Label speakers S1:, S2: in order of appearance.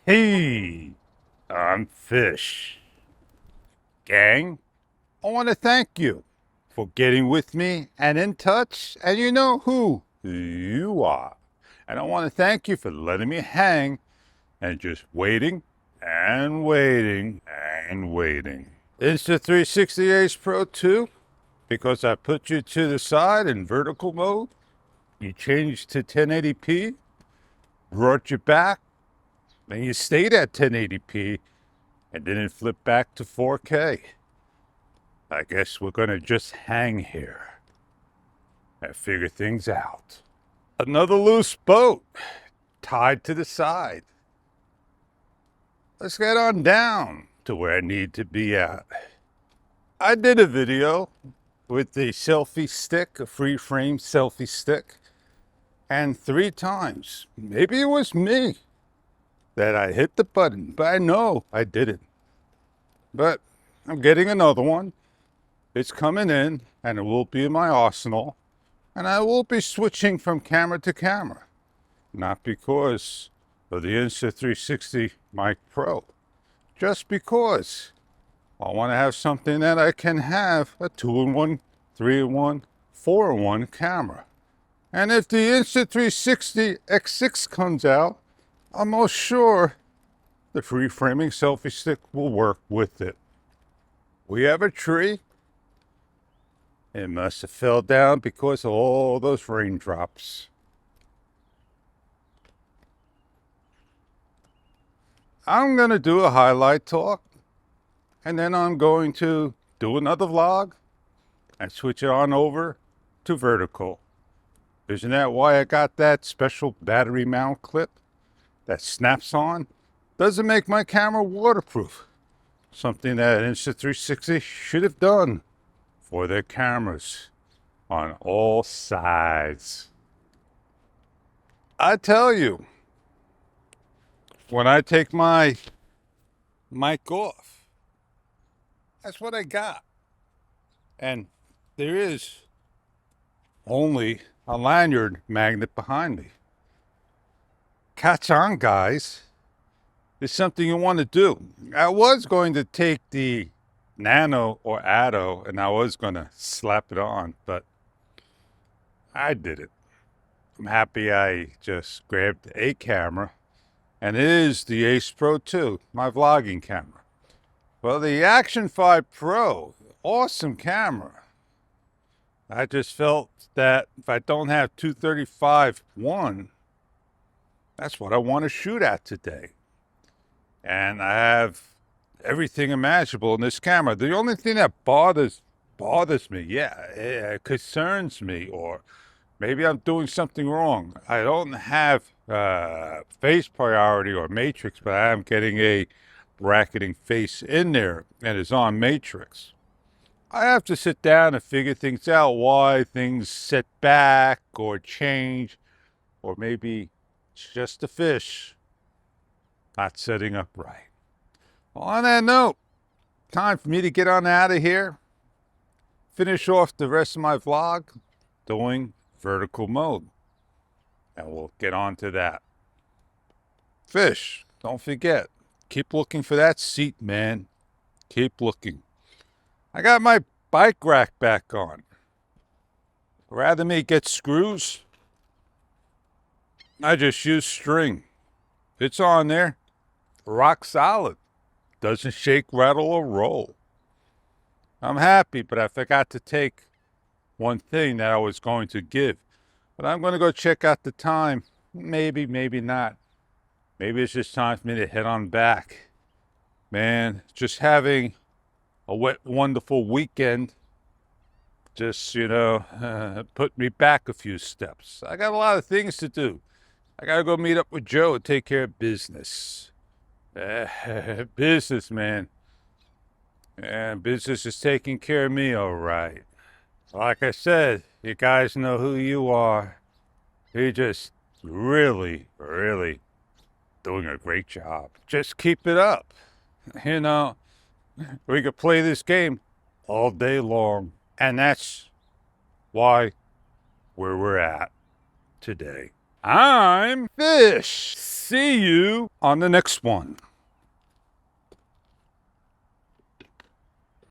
S1: Hey, I'm Fish. Gang, I want to thank you for getting with me and in touch, and you know who you are. And I want to thank you for letting me hang and just waiting and waiting and waiting. Insta360 Ace Pro 2, because I put you to the side in vertical mode, you changed to 1080p, brought you back, and you stayed at 1080p and didn't flip back to 4K. I guess we're gonna just hang here and figure things out. Another loose boat tied to the side. Let's get on down to where I need to be at. I did a video with the selfie stick, a free frame selfie stick, and 3 times, maybe it was me, that I hit the button, but I know I didn't. But I'm getting another one. It's coming in, and it will be in my arsenal, and I will be switching from camera to camera. Not because of the Insta360 Mic Pro, just because I want to have something that I can have a 2-in-1, 3-in-1, 4-in-1 camera. And if the Insta360 X6 comes out, I'm most sure the free framing selfie stick will work with it. We have a tree. It must have fell down because of all those raindrops. I'm going to do a highlight talk, and then I'm going to do another vlog and switch it on over to vertical. Isn't that why I got that special battery mount clip that snaps on? Doesn't make my camera waterproof. Something that Insta360 should have done for their cameras on all sides. I tell you, when I take my mic off, that's what I got. And there is only a lanyard magnet behind me. Catch on, guys. It's something you want to do. I was going to take the Nano or Atto and I was going to slap it on, but I did it. I'm happy I just grabbed a camera, and it is the Ace Pro 2, my vlogging camera. Well, the Action 5 Pro, awesome camera. I just felt that if I don't have 235-1, that's what I want to shoot at today. And I have everything imaginable in this camera. The only thing that bothers me, it concerns me, or maybe I'm doing something wrong. I don't have face priority or matrix, but I am getting a bracketing face in there, and it's on matrix. I have to sit down and figure things out, why things set back or change, or maybe it's just the fish not setting up right. Well, on that note, time for me to get on out of here, finish off the rest of my vlog doing vertical mode, and we'll get on to that. Fish, don't forget, keep looking for that seat, man. Keep looking. I got my bike rack back on. Rather me get screws, I just use string. It's on there, rock solid. Doesn't shake, rattle, or roll. I'm happy, but I forgot to take one thing that I was going to give. But I'm going to go check out the time. Maybe, maybe not. Maybe it's just time for me to head on back. Man, just having a wet, wonderful weekend just, put me back a few steps. I got a lot of things to do. I got to go meet up with Joe and take care of business. Business, man. And business is taking care of me all right. Like I said, you guys know who you are. You're just really, really doing a great job. Just keep it up. You know, we could play this game all day long. And that's why where we're at today. I'm Fish. See you on the next one.